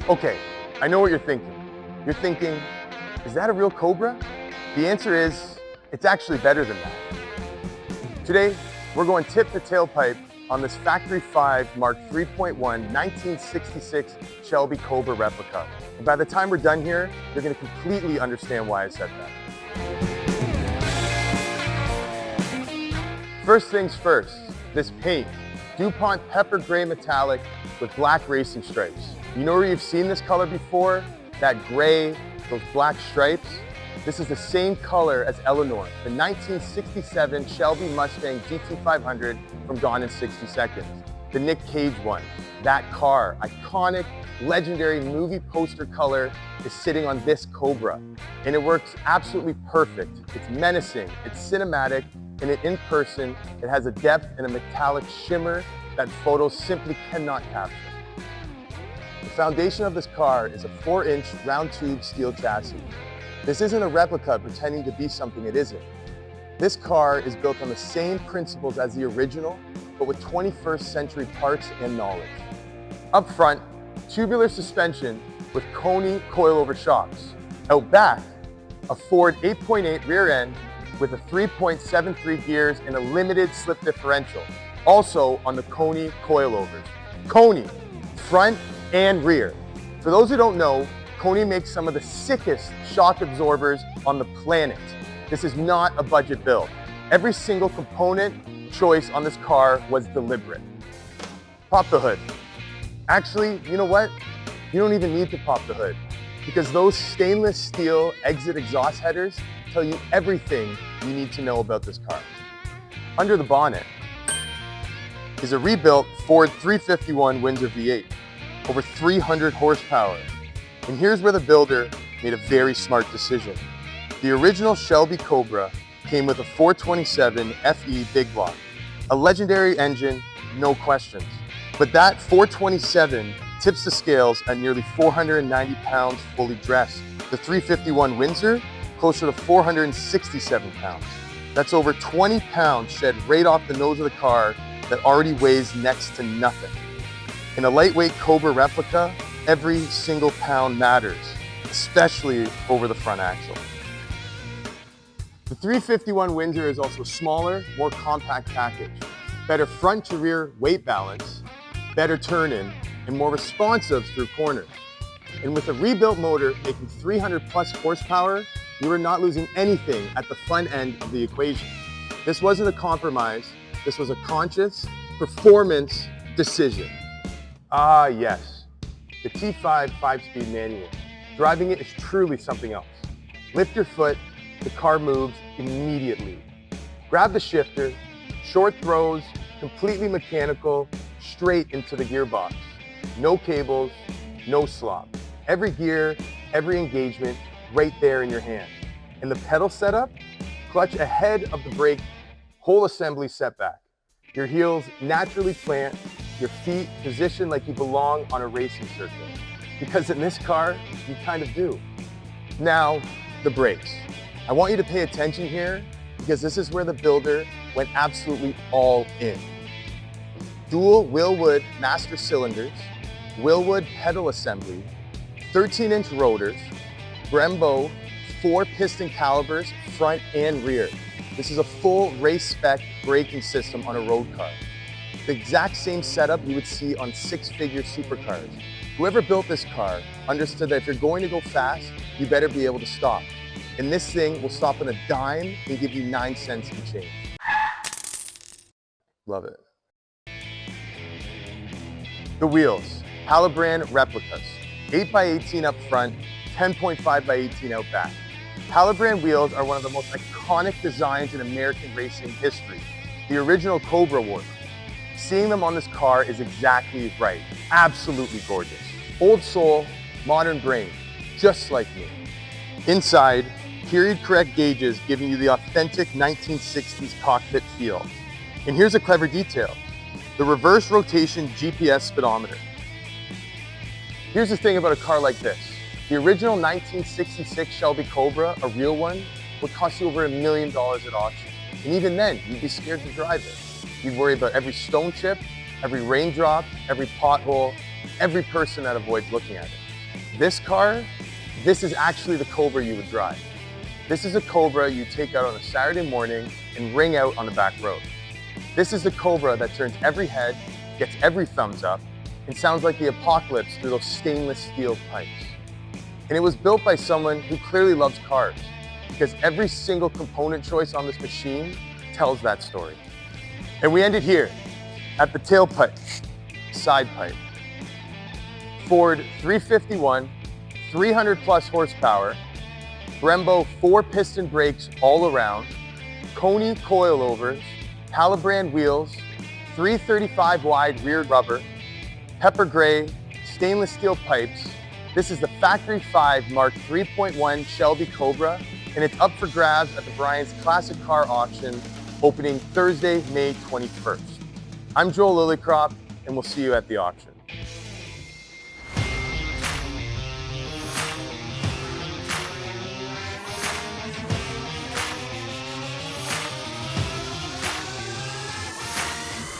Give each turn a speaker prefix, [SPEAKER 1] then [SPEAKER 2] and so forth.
[SPEAKER 1] Okay, I know what you're thinking. You're thinking, is that a real Cobra? The answer is, it's actually better than that. Today, we're going tip to tailpipe on this Factory 5 Mark 3.1 1966 Shelby Cobra replica. And by the time we're done here, you're going to completely understand why I said that. First things first, this paint, Dupont Pepper Gray Metallic with black racing stripes. You know where you've seen this color before? That gray, those black stripes? This is the same color as Eleanor, the 1967 Shelby Mustang GT500 from Gone in 60 Seconds. The Nick Cage one. That car, iconic, legendary movie poster color, is sitting on this Cobra. And it works absolutely perfect. It's menacing, it's cinematic, and in person, it has a depth and a metallic shimmer that photos simply cannot capture. The foundation of this car is a 4-inch round tube steel chassis. This isn't a replica pretending to be something it isn't. This car is built on the same principles as the original, but with 21st century parts and knowledge. Up front, tubular suspension with koni coilover shocks. Out back, a Ford 8.8 rear end with a 3.73 gears and a limited slip differential. Also on the koni coilovers. Koni, front and rear. For those who don't know, Koni makes some of the sickest shock absorbers on the planet. This is not a budget build. Every single component choice on this car was deliberate. Pop the hood. Actually, you know what? You don't even need to pop the hood because those stainless steel exit exhaust headers tell you everything you need to know about this car. Under the bonnet is a rebuilt Ford 351 Windsor V8, over 300 horsepower. And here's where the builder made a very smart decision. The original Shelby Cobra came with a 427 FE big block, a legendary engine, no questions. But that 427 tips the scales at nearly 490 pounds fully dressed. The 351 Windsor, closer to 467 pounds. That's over 20 pounds shed right off the nose of the car that already weighs next to nothing. In a lightweight Cobra replica, every single pound matters, especially over the front axle. The 351 Windsor is also a smaller, more compact package. Better front to rear weight balance, better turn-in, and more responsive through corners. And with a rebuilt motor making 300 plus horsepower, you are not losing anything at the front end of the equation. This wasn't a compromise, this was a conscious performance decision. Ah yes, the T5 5-speed manual. Driving it is truly something else. Lift your foot, the car moves immediately. Grab the shifter, short throws, completely mechanical, straight into the gearbox. No cables, no slop. Every gear, every engagement, right there in your hand. And the pedal setup, clutch ahead of the brake, whole assembly setback. Your heels naturally plant, your feet positioned like you belong on a racing circuit. Because in this car, you kind of do. Now, the brakes. I want you to pay attention here because this is where the builder went absolutely all in. Dual Wilwood master cylinders, Wilwood pedal assembly, 13-inch rotors, brembo, 4 piston calipers, front and rear. This is a full race spec braking system on a road car. The exact same setup you would see on 6-figure supercars. Whoever built this car understood that if you're going to go fast, you better be able to stop. And this thing will stop on a dime and give you 9 cents in change. Love it. The wheels, Halbrand Replicas. 8x18 up front, 10.5x18 out back. Halbrand wheels are one of the most iconic designs in American racing history. The original Cobra wore them. Seeing them on this car is exactly right. Absolutely gorgeous. Old soul, modern brain, just like me. Inside, period correct gauges giving you the authentic 1960s cockpit feel. And here's a clever detail. The reverse rotation GPS speedometer. Here's the thing about a car like this. The original 1966 Shelby Cobra, a real one, would cost you over $1 million at auction. And even then, you'd be scared to drive it. You'd worry about every stone chip, every raindrop, every pothole, every person that avoids looking at it. This car, this is actually the Cobra you would drive. This is a Cobra you take out on a Saturday morning and ring out on the back road. This is the Cobra that turns every head, gets every thumbs up, and sounds like the apocalypse through those stainless steel pipes. And it was built by someone who clearly loves cars, because every single component choice on this machine tells that story. And we ended here, at the tailpipe, side pipe. Ford 351, 300 plus horsepower, Brembo 4-piston brakes all around, Koni coilovers, Halbrand wheels, 335 wide rear rubber, pepper gray, stainless steel pipes. This is the Factory 5 Mk3.1 Shelby Cobra, and it's up for grabs at the Bryan's Classic Car Auction, opening Thursday, May 21st. I'm Joel Lillycrop, and we'll see you at the auction.